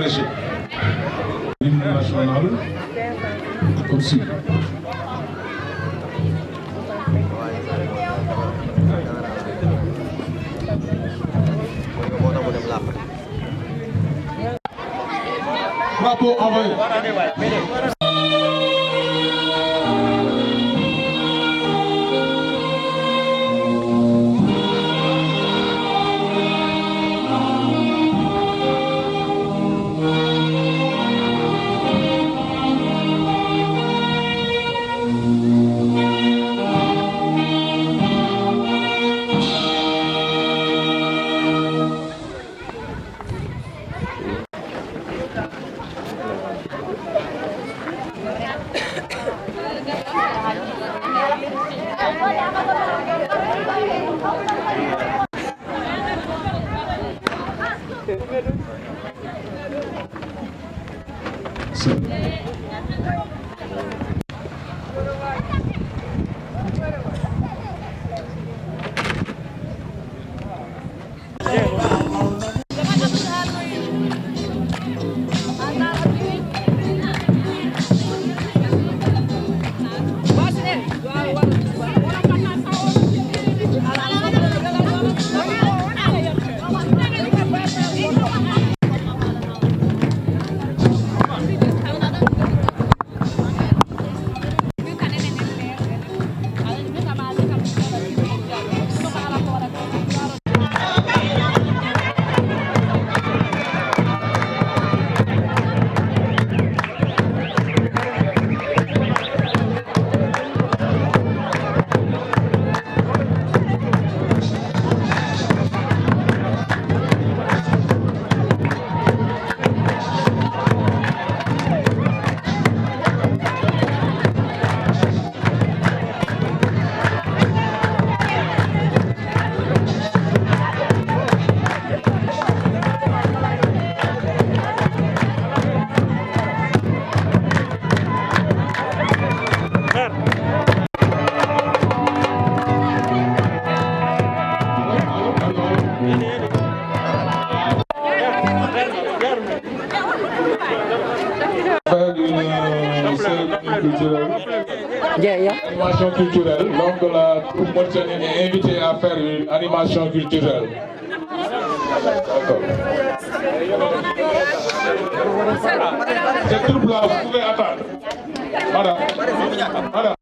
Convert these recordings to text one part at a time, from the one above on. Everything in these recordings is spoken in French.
agrégé. L'hymne national comme suit. Drapeau envoyé. Animation culturelle, donc la troupe Mauritanienne est invitée à faire une animation culturelle. D'accord. Cette troupe-là, vous pouvez attendre. Voilà. Voilà.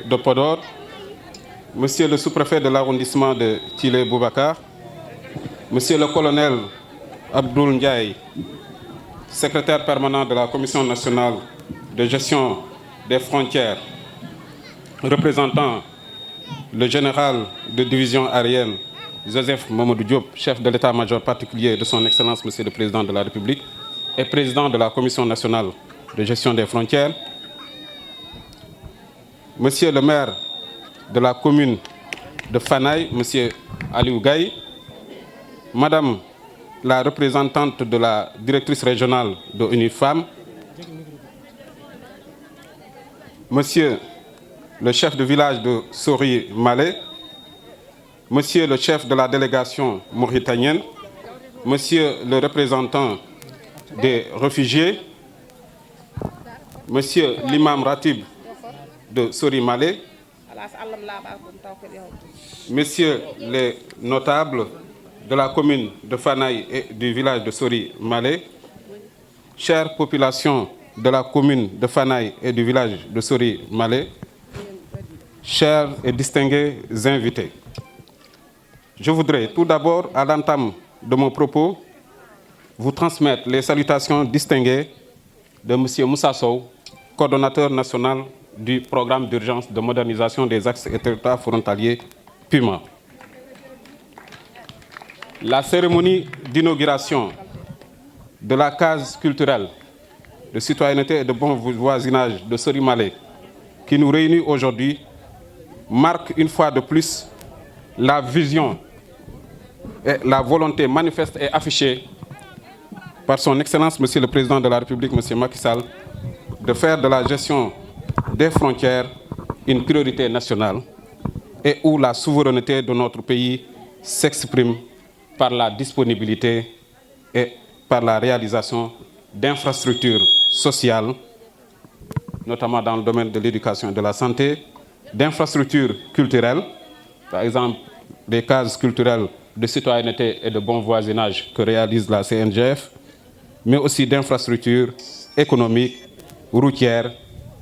de Podor, Monsieur le sous-préfet de l'arrondissement de Thillé-Boubacar, Monsieur le colonel Abdoul Ndiaye, secrétaire permanent de la Commission nationale de gestion des frontières, représentant le général de division aérienne Joseph Mamadou Diop, chef de l'état-major particulier de son Excellence Monsieur le Président de la République et président de la Commission nationale de gestion des frontières, Monsieur le maire de la commune de Fanaï, Monsieur Aliou Gaye, Madame la représentante de la directrice régionale de ONU Femmes, Monsieur le chef de village de Sori Malais, Monsieur le chef de la délégation mauritanienne, Monsieur le représentant des réfugiés, Monsieur l'imam Ratib de Sori Malé, Messieurs les notables de la commune de Fanaï et du village de Sori Malé, chère population de la commune de Fanaï et du village de Sori Malé, chers et distingués invités, je voudrais tout d'abord, à l'entame de mon propos, vous transmettre les salutations distinguées de M. Moussa Sow, coordonnateur national du programme d'urgence de modernisation des axes et territoires frontaliers PUMA. La cérémonie d'inauguration de la case culturelle de citoyenneté et de bon voisinage de Sori Malé, qui nous réunit aujourd'hui, marque une fois de plus la vision et la volonté manifeste et affichée par son Excellence, Monsieur le Président de la République, Monsieur Macky Sall, de faire de la gestion des frontières une priorité nationale et où la souveraineté de notre pays s'exprime par la disponibilité et par la réalisation d'infrastructures sociales, notamment dans le domaine de l'éducation et de la santé, d'infrastructures culturelles, par exemple des cases culturelles de citoyenneté et de bon voisinage que réalise la CNGF, mais aussi d'infrastructures économiques, routières,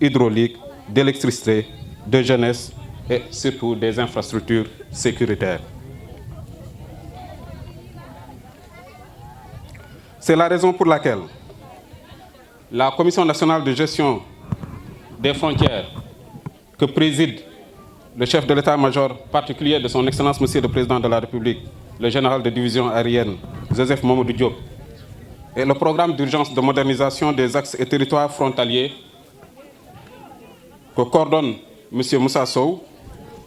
hydrauliques, d'électricité, de jeunesse et surtout des infrastructures sécuritaires. C'est la raison pour laquelle la Commission nationale de gestion des frontières que préside le chef de l'état-major particulier de son Excellence, Monsieur le Président de la République, le général de division aérienne, Joseph Mamadou Diop, et le programme d'urgence de modernisation des axes et territoires frontaliers que coordonne M. Moussa Sow,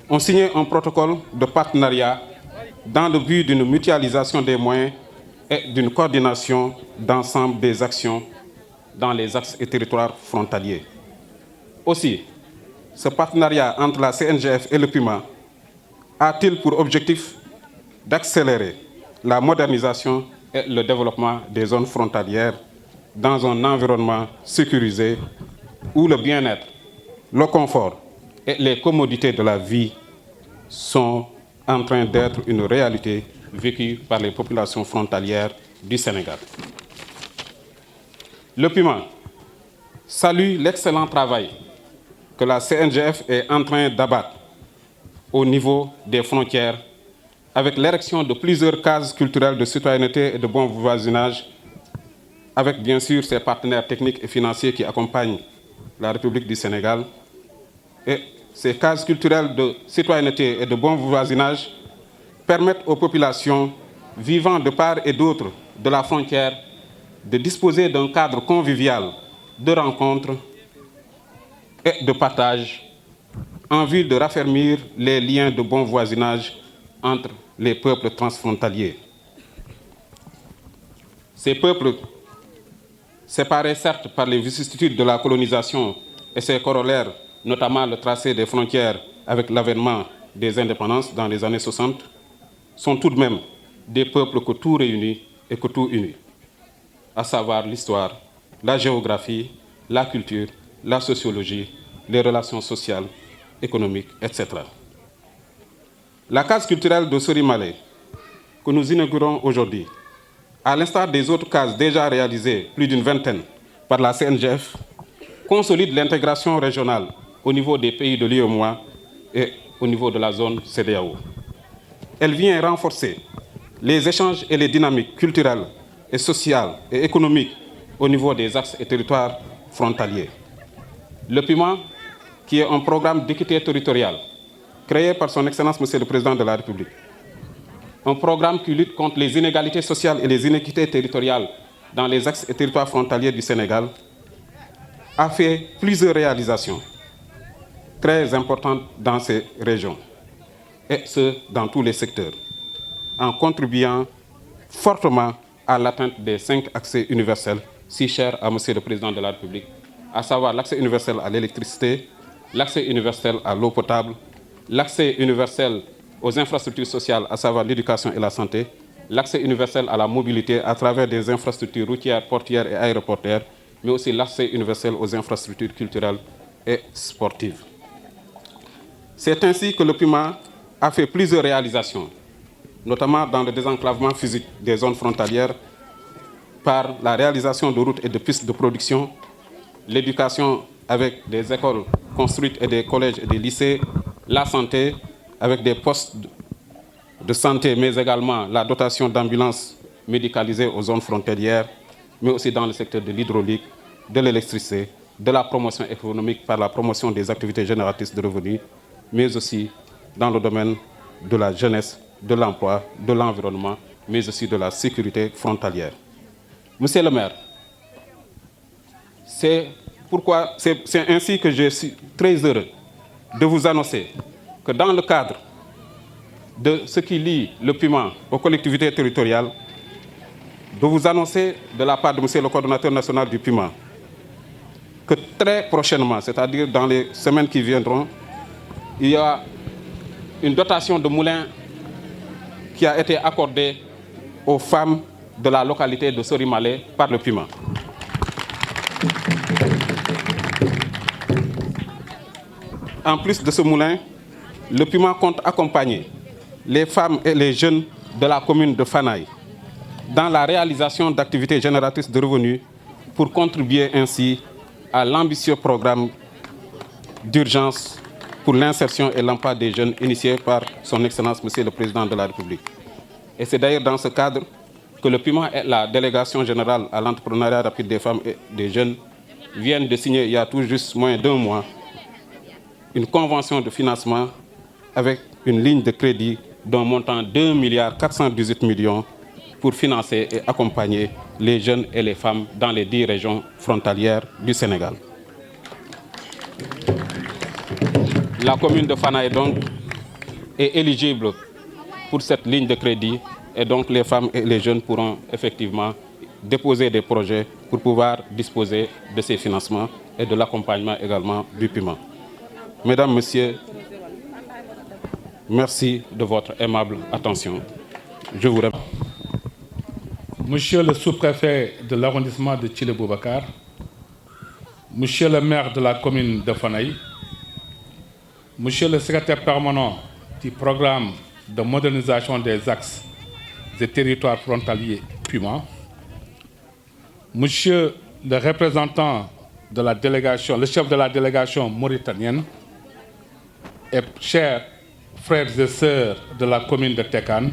ont signé un protocole de partenariat dans le but d'une mutualisation des moyens et d'une coordination d'ensemble des actions dans les axes et territoires frontaliers. Aussi, ce partenariat entre la CNGF et le PUMA a-t-il pour objectif d'accélérer la modernisation et le développement des zones frontalières dans un environnement sécurisé où le bien-être, le confort et les commodités de la vie sont en train d'être une réalité vécue par les populations frontalières du Sénégal. Le PUMA salue l'excellent travail que la CNGF est en train d'abattre au niveau des frontières avec l'érection de plusieurs cases culturelles de citoyenneté et de bon voisinage, avec bien sûr ses partenaires techniques et financiers qui accompagnent la République du Sénégal. Et ces cases culturelles de citoyenneté et de bon voisinage permettent aux populations vivant de part et d'autre de la frontière de disposer d'un cadre convivial de rencontres et de partage en vue de raffermir les liens de bon voisinage entre les peuples transfrontaliers. Ces peuples, séparés certes par les vicissitudes de la colonisation et ses corollaires, notamment le tracé des frontières avec l'avènement des indépendances dans les années 60, sont tout de même des peuples que tout réunit et que tout unit, à savoir l'histoire, la géographie, la culture, la sociologie, les relations sociales, économiques, etc. La case culturelle de Sori Malé, que nous inaugurons aujourd'hui, à l'instar des autres cases déjà réalisées, plus d'une vingtaine, par la CNGF, consolide l'intégration régionale au niveau des pays de l'UEMOA et au niveau de la zone CEDEAO. Elle vient renforcer les échanges et les dynamiques culturelles et sociales et économiques au niveau des axes et territoires frontaliers. Le PUMA, qui est un programme d'équité territoriale, créé par son Excellence Monsieur le Président de la République, un programme qui lutte contre les inégalités sociales et les inéquités territoriales dans les axes et territoires frontaliers du Sénégal, a fait plusieurs réalisations très importantes dans ces régions, et ce, dans tous les secteurs, en contribuant fortement à l'atteinte des 5 accès universels si chers à Monsieur le Président de la République, à savoir l'accès universel à l'électricité, l'accès universel à l'eau potable, l'accès universel aux infrastructures sociales, à savoir l'éducation et la santé, l'accès universel à la mobilité à travers des infrastructures routières, portières et aéroportuaires, mais aussi l'accès universel aux infrastructures culturelles et sportives. C'est ainsi que le PUMA a fait plusieurs réalisations, notamment dans le désenclavement physique des zones frontalières par la réalisation de routes et de pistes de production, l'éducation avec des écoles construites et des collèges et des lycées, la santé avec des postes de santé, mais également la dotation d'ambulances médicalisées aux zones frontalières, mais aussi dans le secteur de l'hydraulique, de l'électricité, de la promotion économique par la promotion des activités génératrices de revenus, mais aussi dans le domaine de la jeunesse, de l'emploi, de l'environnement, mais aussi de la sécurité frontalière. Monsieur le maire, c'est ainsi que je suis très heureux de vous annoncer que dans le cadre de ce qui lie le PUMA aux collectivités territoriales, de vous annoncer de la part de monsieur le coordonnateur national du PUMA que très prochainement, c'est-à-dire dans les semaines qui viendront, il y a une dotation de moulins qui a été accordée aux femmes de la localité de Sorimale par le PUMA. En plus de ce moulin, le PUMA compte accompagner les femmes et les jeunes de la commune de Fanaye dans la réalisation d'activités génératrices de revenus pour contribuer ainsi à l'ambitieux programme d'urgence pour l'insertion et l'emploi des jeunes initié par son Excellence, Monsieur le Président de la République. Et c'est d'ailleurs dans ce cadre que le PUMA et la Délégation générale à l'entrepreneuriat rapide des femmes et des jeunes viennent de signer il y a tout juste moins d'un mois une convention de financement avec une ligne de crédit d'un montant de 2,418 milliards pour financer et accompagner les jeunes et les femmes dans les 10 régions frontalières du Sénégal. La commune de Fanaye donc est éligible pour cette ligne de crédit et donc les femmes et les jeunes pourront effectivement déposer des projets pour pouvoir disposer de ces financements et de l'accompagnement également du PUMA. Mesdames, Messieurs, merci de votre aimable attention. Je vous remercie. Monsieur le sous-préfet de l'arrondissement de Thillé-Boubacar, Monsieur le maire de la commune de Fanaye, Monsieur le secrétaire permanent du programme de modernisation des axes des territoires frontaliers PUMA, Monsieur le représentant de la délégation, le chef de la délégation mauritanienne, et chers frères et sœurs de la commune de Tekan,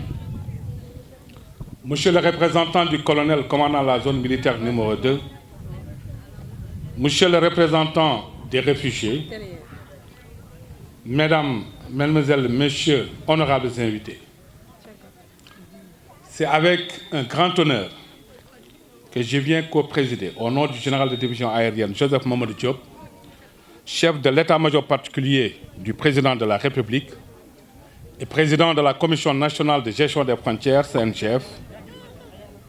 Monsieur le représentant du colonel commandant la zone militaire numéro 2, Monsieur le représentant des réfugiés, Mesdames, Mesdemoiselles, Messieurs, honorables invités, c'est avec un grand honneur que je viens co-présider au nom du général de division aérienne Joseph Mamadou Diop, chef de l'état-major particulier du président de la République et président de la Commission nationale de gestion des frontières, CNGF,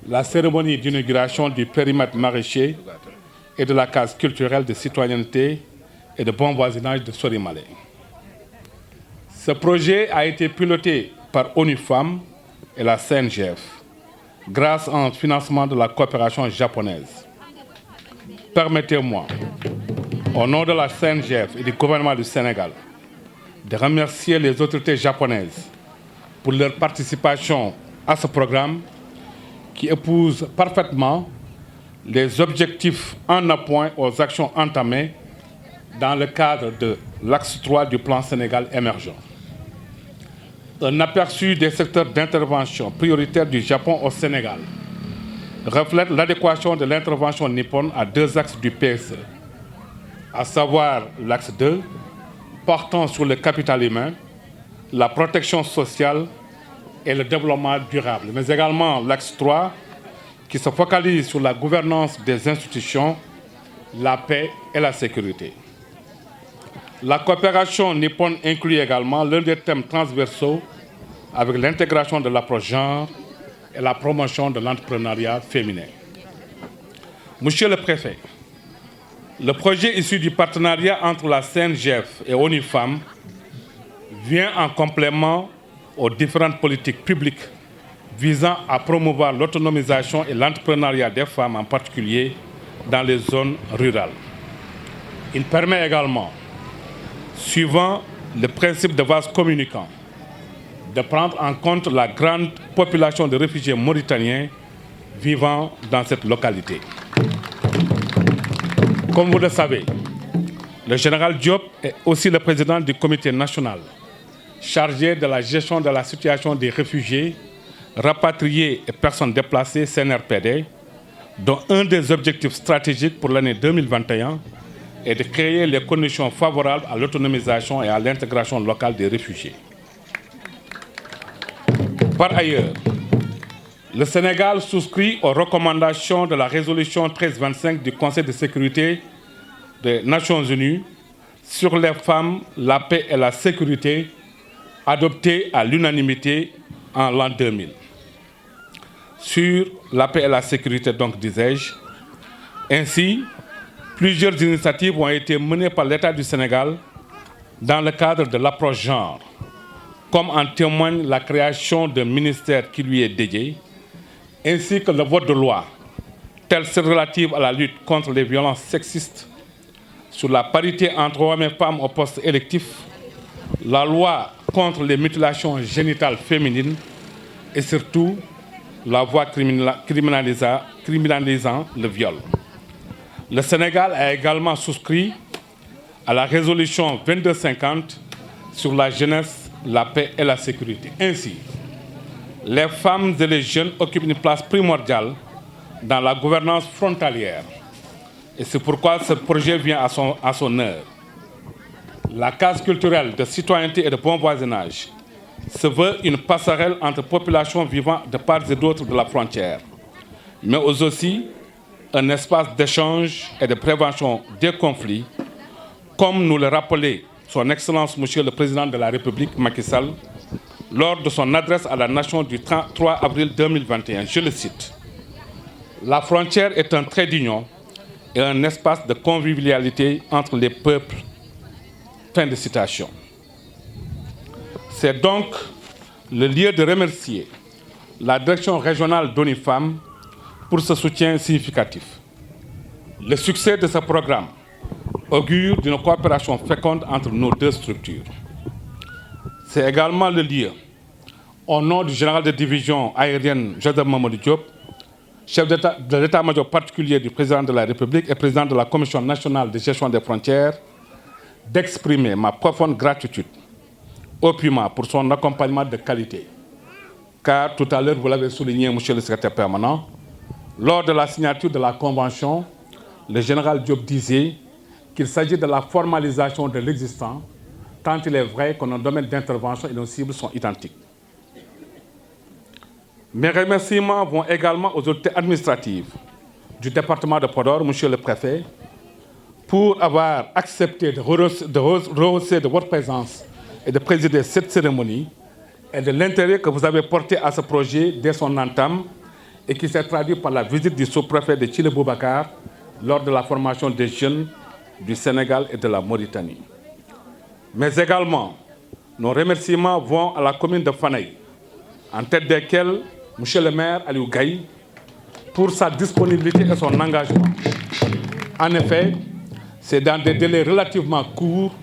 la cérémonie d'inauguration du périmètre maraîcher et de la case culturelle de citoyenneté et de bon voisinage de Sorimale. Ce projet a été piloté par ONU Femmes et la CNGF, grâce à un financement de la coopération japonaise. Permettez-moi, au nom de la CNGF et du gouvernement du Sénégal, de remercier les autorités japonaises pour leur participation à ce programme qui épouse parfaitement les objectifs en appoint aux actions entamées dans le cadre de l'axe 3 du plan Sénégal émergent. Un aperçu des secteurs d'intervention prioritaires du Japon au Sénégal reflète l'adéquation de l'intervention nippone à 2 axes du PSE, à savoir l'axe 2, portant sur le capital humain, la protection sociale et le développement durable, mais également l'axe 3, qui se focalise sur la gouvernance des institutions, la paix et la sécurité. La coopération nippone inclut également l'un des thèmes transversaux avec l'intégration de l'approche genre et la promotion de l'entrepreneuriat féminin. Monsieur le préfet, le projet issu du partenariat entre la CNGF et ONU Femmes vient en complément aux différentes politiques publiques visant à promouvoir l'autonomisation et l'entrepreneuriat des femmes, en particulier dans les zones rurales. Il permet également, suivant le principe de vase communicant, de prendre en compte la grande population de réfugiés mauritaniens vivant dans cette localité. Comme vous le savez, le général Diop est aussi le président du comité national chargé de la gestion de la situation des réfugiés, rapatriés et personnes déplacées CNRPD, dont un des objectifs stratégiques pour l'année 2021 est de créer les conditions favorables à l'autonomisation et à l'intégration locale des réfugiés. Par ailleurs, le Sénégal souscrit aux recommandations de la résolution 1325 du Conseil de sécurité des Nations Unies sur les femmes, la paix et la sécurité, adoptée à l'unanimité en l'an 2000. Sur la paix et la sécurité, donc, disais-je. Ainsi, plusieurs initiatives ont été menées par l'État du Sénégal dans le cadre de l'approche genre, comme en témoigne la création d'un ministère qui lui est dédié, ainsi que le vote de loi, telles celles relatives à la lutte contre les violences sexistes, sur la parité entre hommes et femmes au poste électif, la loi contre les mutilations génitales féminines et surtout la voie criminalisant le viol. Le Sénégal a également souscrit à la résolution 2250 sur la jeunesse, la paix et la sécurité. Ainsi, les femmes et les jeunes occupent une place primordiale dans la gouvernance frontalière. Et c'est pourquoi ce projet vient à son heure. La case culturelle de citoyenneté et de bon voisinage se veut une passerelle entre populations vivant de part et d'autre de la frontière, mais aussi un espace d'échange et de prévention des conflits, comme nous le rappelait son Excellence Monsieur le Président de la République, Macky Sall, lors de son adresse à la nation du 3 avril 2021. Je le cite. « La frontière est un trait d'union et un espace de convivialité entre les peuples. » Fin de citation. C'est donc le lieu de remercier la direction régionale d'ONIFEM pour ce soutien significatif. Le succès de ce programme augure d'une coopération féconde entre nos deux structures. C'est également le lieu, au nom du général de division aérienne Joseph Mamadou Diop, chef de l'état-major particulier du président de la République et président de la Commission nationale de gestion des frontières, d'exprimer ma profonde gratitude au PUMA pour son accompagnement de qualité. Car tout à l'heure, vous l'avez souligné, monsieur le secrétaire permanent, lors de la signature de la convention, le général Diop disait qu'il s'agit de la formalisation de l'existant, tant il est vrai que nos domaines d'intervention et nos cibles sont identiques. Mes remerciements vont également aux autorités administratives du département de Podor, monsieur le préfet, pour avoir accepté de rehausser de votre présence et de présider cette cérémonie et de l'intérêt que vous avez porté à ce projet dès son entame et qui s'est traduit par la visite du sous-préfet de Thillé Boubacar lors de la formation des jeunes du Sénégal et de la Mauritanie. Mais également, nos remerciements vont à la commune de Fanaye, en tête desquels M. le maire Aliou Gaye, pour sa disponibilité et son engagement. En effet, c'est dans des délais relativement courts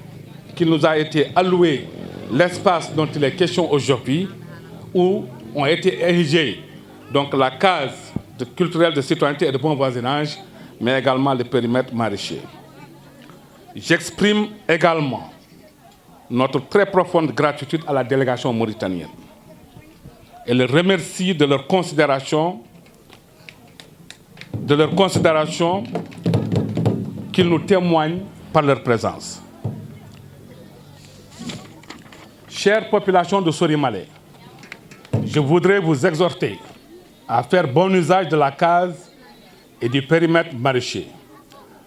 qu'il nous a été alloué l'espace dont il est question aujourd'hui, où ont été érigés donc la case culturelle de citoyenneté et de bon voisinage, mais également le périmètre maraîcher. J'exprime également notre très profonde gratitude à la délégation mauritanienne et le remercie de leur considération qu'ils nous témoignent par leur présence. Chère population de Sorimalé, je voudrais vous exhorter à faire bon usage de la case et du périmètre maraîcher.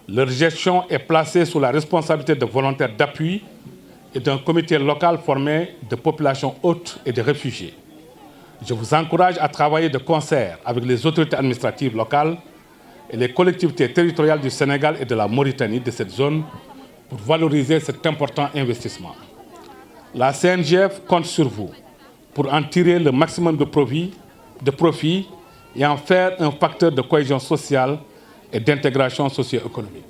Leur gestion est placée sous la responsabilité de volontaires d'appui et d'un comité local formé de populations hautes et de réfugiés. Je vous encourage à travailler de concert avec les autorités administratives locales et les collectivités territoriales du Sénégal et de la Mauritanie de cette zone pour valoriser cet important investissement. La CNGF compte sur vous pour en tirer le maximum de profit et en faire un facteur de cohésion sociale et d'intégration socio-économique.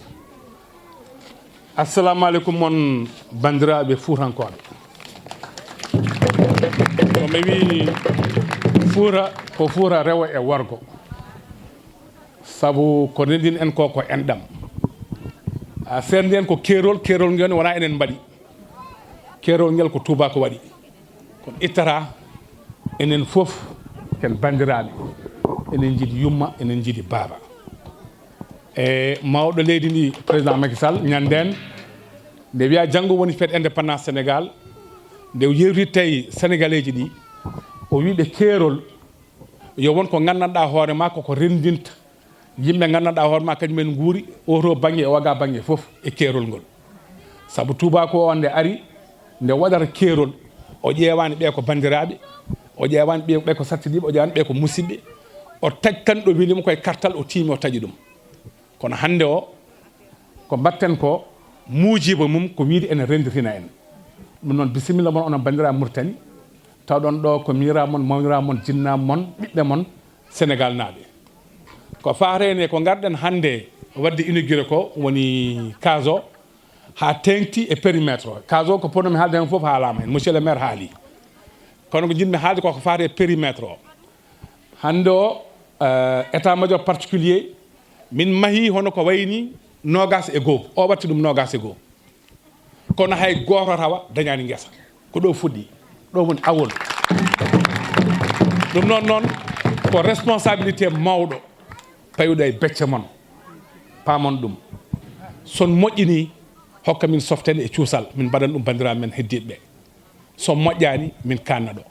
Assalamu alaikum mon bandiraɓe fuurankoɓe. Komi wi fuura ko fuura rewo e worgo. Sabu ko rendin en ko enɗam. A serndi en ko kerol ngel wona enen mbaɗi. Kerol ngel ko tubako waɗi. Kono ittata enen fof ken bandiraɓe. Enen jiiɗi yumma, enen jiiɗi baaba. E mawɗo leydi ndi président Macky Sall ñanden nde wiya janngo woni fête indépendance Sénégal nde yewti tawi sénégalais ji ɗi o wiɓe keerol yo won ko nganndanɗa hoore ma koko rendinta yimɓe nganndanɗa hoore ma kañumen guuri oto banggue e waga banggue fof e keerol ngol saabu tubako o nde ari nde waɗata keerol o ƴeewani ɓe ko bandiraɓe o ƴeewani ɓe ko sattidiɓe o ƴeewani ɓe ko musidɓe o taƴi tan ɗo winimo koye kartal o tiimi o taƴi ɗum kono hannde o ko mbatten ko muujiba mum ko wiide ene renditina en ɗum noon bisimilla moon onon bandiraɓe Mauritanie tawɗon ɗo ko mira moon mawnira moon jinnaɓe moon ɓiɓɓe moon Sénégal naaɓe ko faarene ko garɗen hannde wadde inauguré ko woni case o ha tengti e périmètre o case o ko ponnomi haalde hen foof haalama hen monsieur le maire haali kono ko jinmi haalde koko faate périmètre o hannde o état major particulier min mahi hono ko wayni nogas e goo o watti ɗum nogas e goo kono hay goto tawa dañani guesa ko ɗo fuɗɗi ɗo woni awol ɗum noon ko responsabilité mawɗo payuɗo e becce mon pamon ɗum son moƴƴini hokka min softene e cuusal min mbaɗan ɗum bandiraɓe men heddiɓe ɓe son moƴƴani min kanna ɗo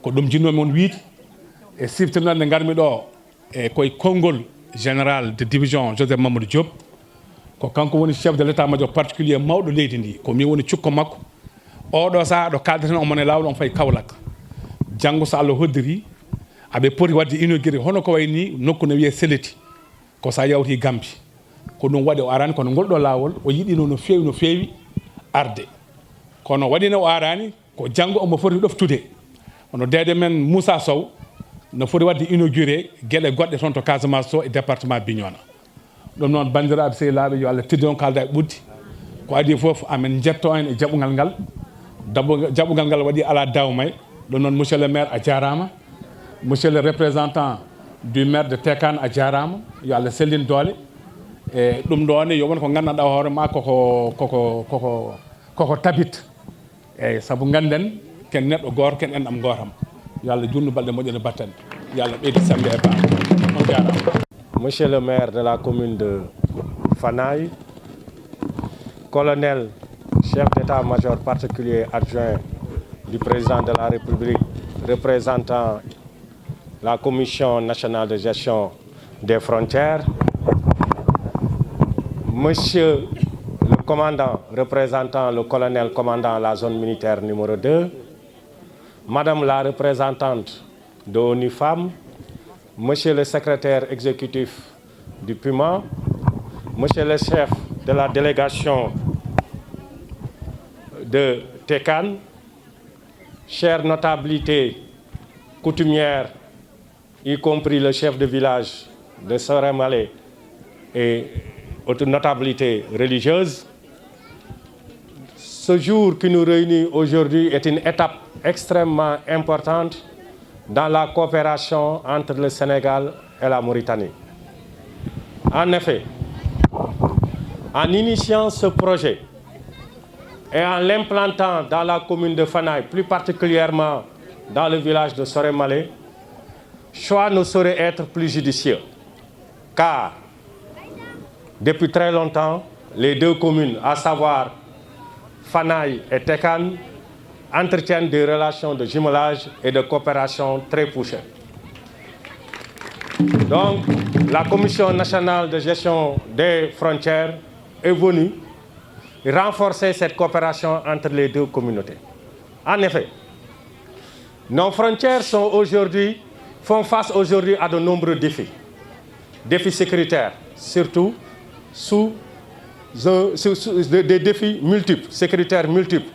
ko ɗum jinnomi on wiide e siftinande nde garmi ɗo e koye konngol général de division Joseph Mamadou Diop ko kanko woni chef de l'état major particulier mawɗo leydi ndi ko mi woni cukko makko oɗo saaha ɗo kaldeten omon e lawol on fayi Kaolack janggo so Allah hoddiri aɓe poti wadde inauguré hono ko wayni nokku no wiye Seleti ko sa yawti Gambi ko ɗum waɗi o arani kono ngol ɗo lawol o yiɗino no feewi arde kono waɗino o arani ko janggo omo foti ɗoftude ono dede men Moussa Sow no foti wadde inauguré gueɗe goɗɗe toon to Casamance to e département Bignona ɗum noon bandiraɓe sehilaɓe yo Allah tidde on kalda e ɓuddi ko adi foof amen jetto en e jaɓugal ngal jaɓugal ngal waɗi ala dawmay ɗum noon monsieur le maire a jarama monsieur le représentant du maire de Tekane a jarama yo Allah sellin doole e ɗum ɗon yo won ko gandanɗa hoore ma koko tabit eyyi saabu ganden ken neɗɗo goto ken enɗam gotam yo Allah junnu balɗe moƴƴe batten yo Allah ɓeydi sambe e bam on jarama. Monsieur le maire de la commune de Fanaye, colonel, chef d'état-major particulier adjoint du président de la République, représentant la Commission nationale de gestion des frontières, monsieur le commandant représentant le colonel commandant la zone militaire numéro 2, madame la représentante de ONU Femmes, monsieur le secrétaire exécutif du PUMA, monsieur le chef de la délégation de Tekane, chères notabilités coutumières, y compris le chef de village de Soré-Malé et autres notabilités religieuses. Ce jour qui nous réunit aujourd'hui est une étape extrêmement importante dans la coopération entre le Sénégal et la Mauritanie. En effet, en initiant ce projet et en l'implantant dans la commune de Fanaye, plus particulièrement dans le village de Soré-Malé, choix ne saurait être plus judicieux, car depuis très longtemps, les deux communes, à savoir Fanaye et Tekane, entretiennent des relations de jumelage et de coopération très poussées. Donc, la Commission nationale de gestion des frontières est venue renforcer cette coopération entre les deux communautés. En effet, nos frontières font face aujourd'hui à de nombreux défis. Défis sécuritaires, surtout des défis multiples, sécuritaires multiples.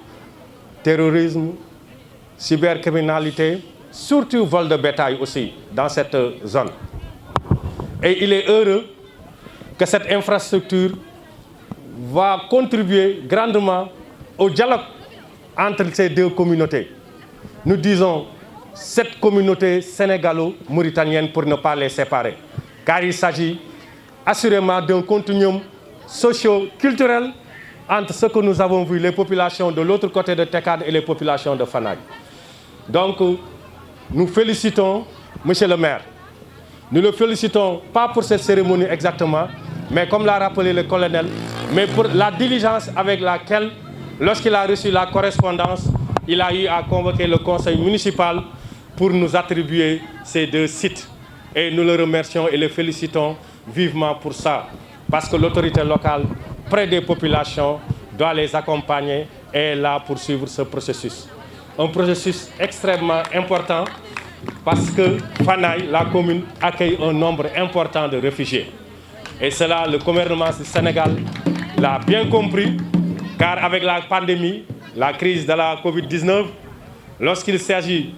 Terrorisme, cybercriminalité, surtout vol de bétail aussi dans cette zone. Et il est heureux que cette infrastructure va contribuer grandement au dialogue entre ces deux communautés. Nous disons cette communauté sénégalo-mauritanienne pour ne pas les séparer, car il s'agit assurément d'un continuum socio-culturel entre ce que nous avons vu, les populations de l'autre côté de Tekad et les populations de Fanaye. Donc, nous félicitons Monsieur le maire. Nous le félicitons pas pour cette cérémonie exactement, mais comme l'a rappelé le colonel, mais pour la diligence avec laquelle, lorsqu'il a reçu la correspondance, il a eu à convoquer le conseil municipal pour nous attribuer ces deux sites. Et nous le remercions et le félicitons vivement pour ça, parce que l'autorité locale, près des populations, doit les accompagner et est là pour suivre ce processus. Un processus extrêmement important parce que Fanaye, la commune, accueille un nombre important de réfugiés. Et cela, le gouvernement du Sénégal l'a bien compris, car avec la pandémie, la crise de la Covid-19, lorsqu'il s'agit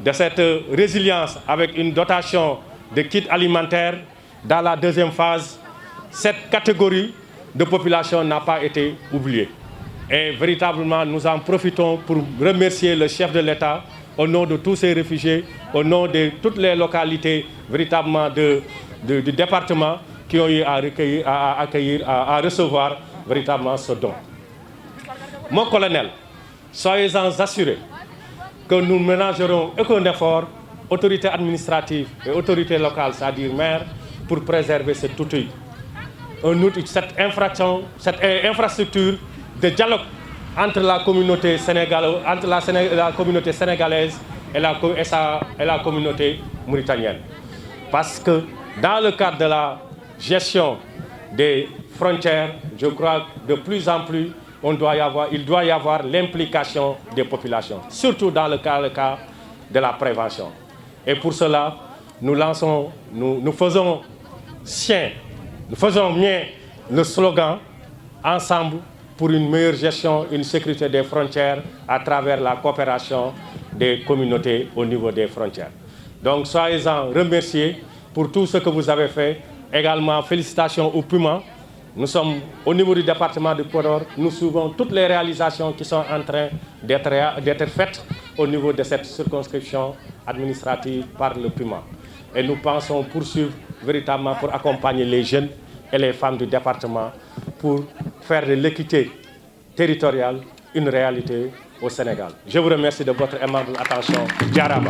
de cette résilience avec une dotation de kits alimentaires, dans la deuxième phase, cette catégorie de population n'a pas été oubliée. Et véritablement, nous en profitons pour remercier le chef de l'État au nom de tous ces réfugiés, au nom de toutes les localités véritablement du département qui ont eu à recevoir véritablement ce don. Mon colonel, soyez-en assurés que nous ne ménagerons aucun effort, autorité administrative et autorité locale, c'est-à-dire maire, pour préserver cet outil. Un outil, cette infrastructure de dialogue entre la communauté sénégalaise, entre la communauté sénégalaise et la communauté mauritanienne. Parce que dans le cadre de la gestion des frontières, je crois que de plus en plus, il doit y avoir l'implication des populations, surtout dans le cas de la prévention. Et pour cela, nous faisons bien le slogan « Ensemble pour une meilleure gestion, une sécurité des frontières à travers la coopération des communautés au niveau des frontières ». Donc soyez-en remerciés pour tout ce que vous avez fait. Également, félicitations au Puma. Nous sommes au niveau du département de Podor, nous suivons toutes les réalisations qui sont en train d'être faites au niveau de cette circonscription administrative par le Puma. Et nous pensons poursuivre véritablement pour accompagner les jeunes et les femmes du département pour faire de l'équité territoriale une réalité au Sénégal. Je vous remercie de votre aimable attention. Djarama.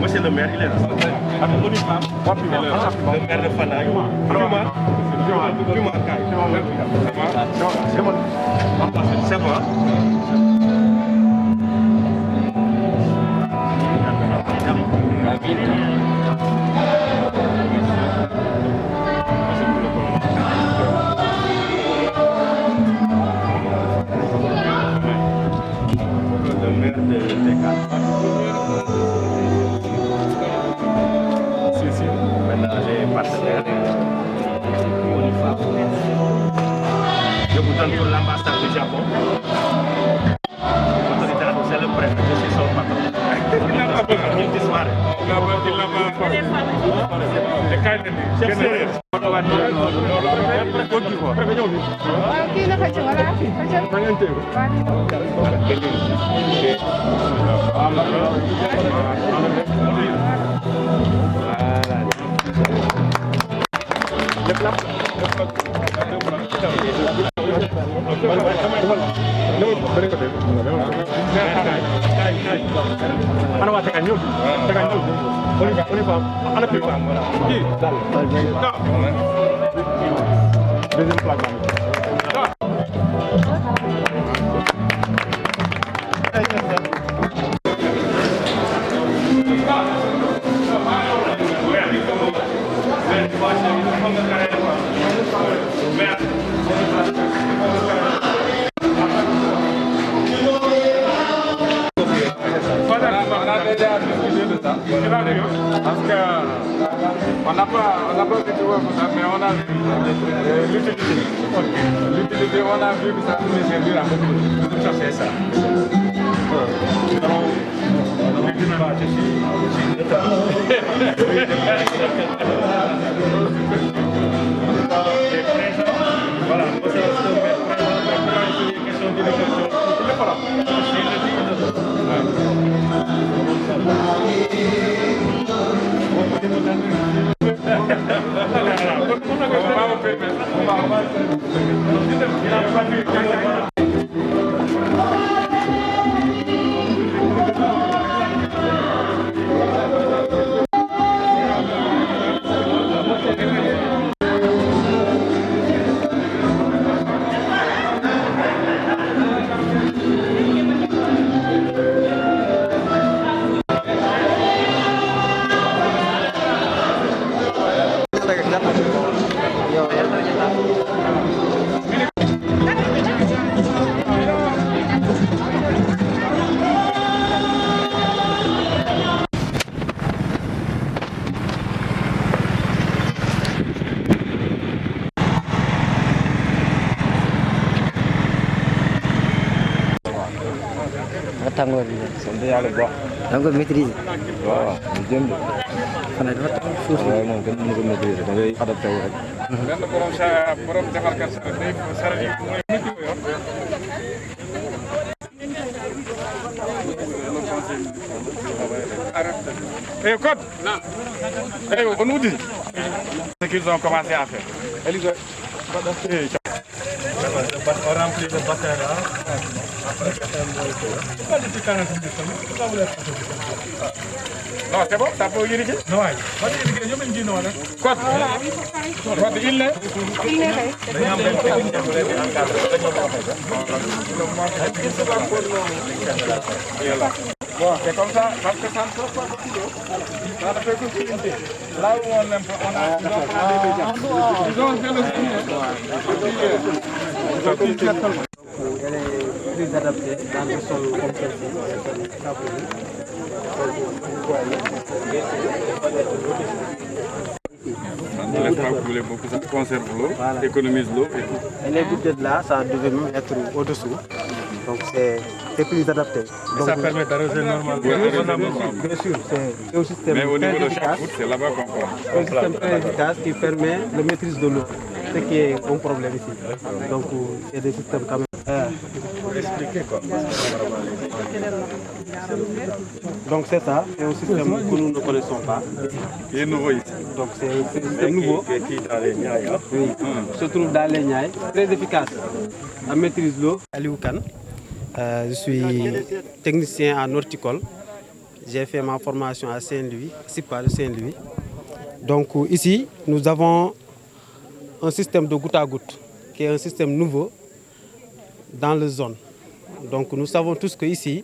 Monsieur le maire, il est là. Le maire de Fanaye. C'est bon. Le maire de Tekad. Maintenant, les partenaires UNIFAP. Je vous donne pour l'ambassade du Japon. L'autorité, c'est le préfet, je suis son patron. Une soirée. Voilà. uniforme, ana plus femme, voilà. Qui? Deuxième plaque. Parce qu'on n'a pas vu tout ça, mais on a vu l'utilité. L'utilité, on a vu que ça pouvait servir à beaucoup de choses. C'est ça. Voilà, tàngoor bi sant yàlla bu baax. da nga ko maîtriser. waaw ñu jëm de. xanaa dafa taw suuf si. waaye moom kenn mënu ko maîtriser da ngay adapté wu rek. benn borom defarkat saret day saret yi mooy nit ko yor. Et code. Et on nous dit ce qu'ils ont commencé à faire. On remplit le bassin là. Non, c'est bon, ça peut irriguer. Non, Code. Code, il est. Bon, c'est comme ça, parce que ça ne sort pas beaucoup d'eau. Ça ne fait que filer. Là où on a ils ont fait le signe. Elle est plus adaptée dans le sol comme celle-ci. Ne laisse pas couler beaucoup, ça conserve l'eau, économise l'eau et tout. Et les gouttelettes là, ça devait même être au-dessous. Donc c'est plus adapté. Donc, ça permet d'arroser normalement. bien sûr, c'est un système Mais au niveau très de chaque efficace. goutte, c'est là-bas qu'on prend. Un système très efficace qui permet la maîtrise de l'eau. Ce qui est un problème ici. Donc c'est des systèmes quand même. Pour expliquer quoi. Donc c'est ça, c'est un système que nous ne connaissons pas. Il est nouveau ici. Donc c'est un système nouveau. Qui dans les Niayes. Oui, se trouve dans les Niayes, très efficace. La maîtrise de l'eau. Aliou Kane, je suis technicien en horticole. J'ai fait ma formation à Saint-Louis, SIPA de Saint-Louis. Donc ici, nous avons un système de goutte à goutte, qui est un système nouveau dans la zone. Donc nous savons tous qu'ici,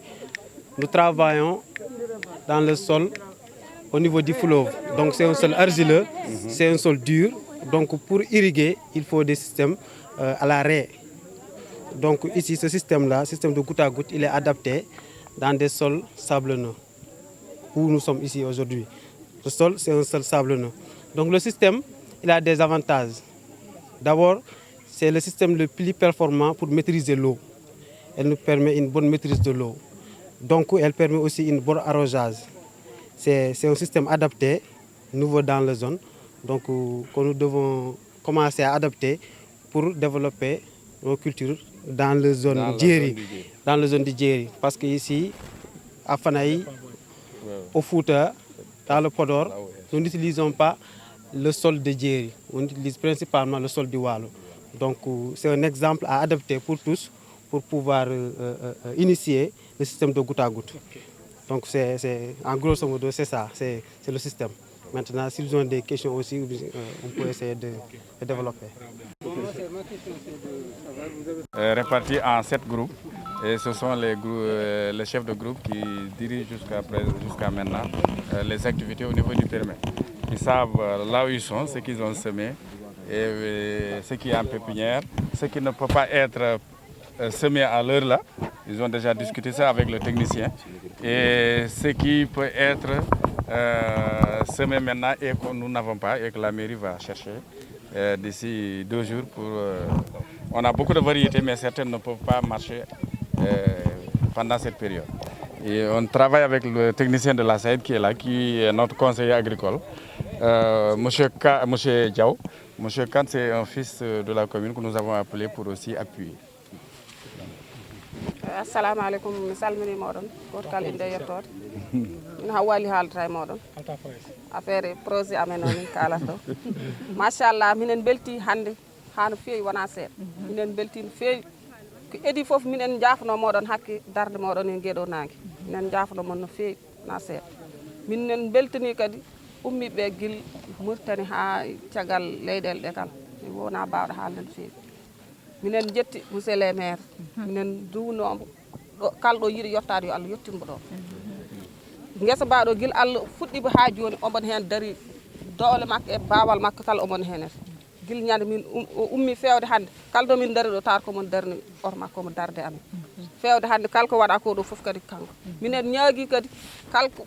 nous travaillons dans le sol au niveau du fleuve. Donc c'est un sol argileux, c'est un sol dur. Donc pour irriguer, il faut des systèmes à la raie. Donc ici, ce système-là, système de goutte à goutte, il est adapté dans des sols sablonneux, où nous sommes ici aujourd'hui. Le sol, c'est un sol sablonneux. Donc le système, il a des avantages. D'abord, c'est le système le plus performant pour maîtriser l'eau. Elle nous permet une bonne maîtrise de l'eau. Donc elle permet aussi une bonne arrosage. C'est un système adapté, nouveau dans la zone, donc que nous devons commencer à adapter pour développer nos cultures dans la zone Djeri. Dans la zone de Djeri. Parce qu'ici, à Fanaï, au Fouta, dans le Podor, nous n'utilisons pas le sol de Djeri. On utilise principalement le sol du Walo. Donc c'est un exemple à adapter pour tous pour pouvoir initier le système de goutte à goutte. Donc en grosso modo, c'est ça, c'est le système. Maintenant, s'ils ont des questions aussi, on peut essayer de développer. Répartis en 7 groupes. Et ce sont les chefs de groupe qui dirigent jusqu'à maintenant les activités au niveau du périmètre. Ils savent là où ils sont, ce qu'ils ont semé, et ce qui est en pépinière, ce qui ne peut pas être semé à l'heure là. Ils ont déjà discuté ça avec le technicien. Et ce qui peut être semé maintenant et que nous n'avons pas et que la mairie va chercher d'ici 2 jours. On a beaucoup de variétés, mais certaines ne peuvent pas marcher pendant cette période. Et on travaille avec le technicien de la SAID qui est là, qui est notre conseiller agricole, Monsieur Diaw. Monsieur Kant, c'est un fils de la commune que nous avons appelé pour aussi appuyer. Assalamu alaikum, mi salmini moɗon goto kala inde yettode min hawwali haalata e moɗon affaire projet amen o min kalata ɗo machallah minen belti hannde ha no feewi wona seeɗa minen belti no feewi ko edi foof minen jafno moɗon hakke darde moɗon e gueɗo nangue minen jafno mon no feewi na seeɗa minen beltani kadi ummiɓe guil Mauritanie ha caggal leyɗele ɗe kala mi wona bawɗo haalde no feewi minen jetti monsieur le maire minen duwnomo kala ɗo yiiɗi yettade yo Allah yettinmo ɗo guesa mbaɗo guila Allah fuɗɗiba ha joni omon hen daari doole makko e bawal makko kala omon henete guila ñande min ummi fewde hande kala ɗo min daari ɗo tawata komon darni oto makko omo darde amen fewde hande kala ko waɗa ko ɗo foof kadi kanko minen ñaagui kadi kala ko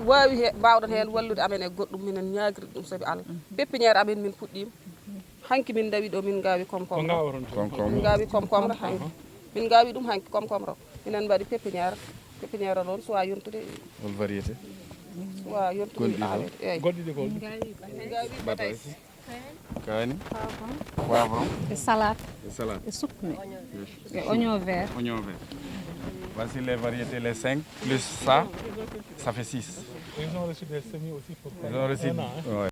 wawi mbawɗon hen wallude amen e goɗɗum minen ñaguiri ɗum saabi Allah pépiniére amen min puɗɗima hanki min dawi ɗo min gawi concombre min gawi concombre hanki min gawi ɗum hanki concombre minen mbaɗi pépiniére noon soit yontude Hol variété soit yontude awede eyyi goɗɗiɗi ko min gawi batays kani poivron et salade salade et suppome et oignon vert. Voici les variétés, les 5 plus ça fait 6. Ils ont reçu des semis aussi pour Ils ont reçu, ouais.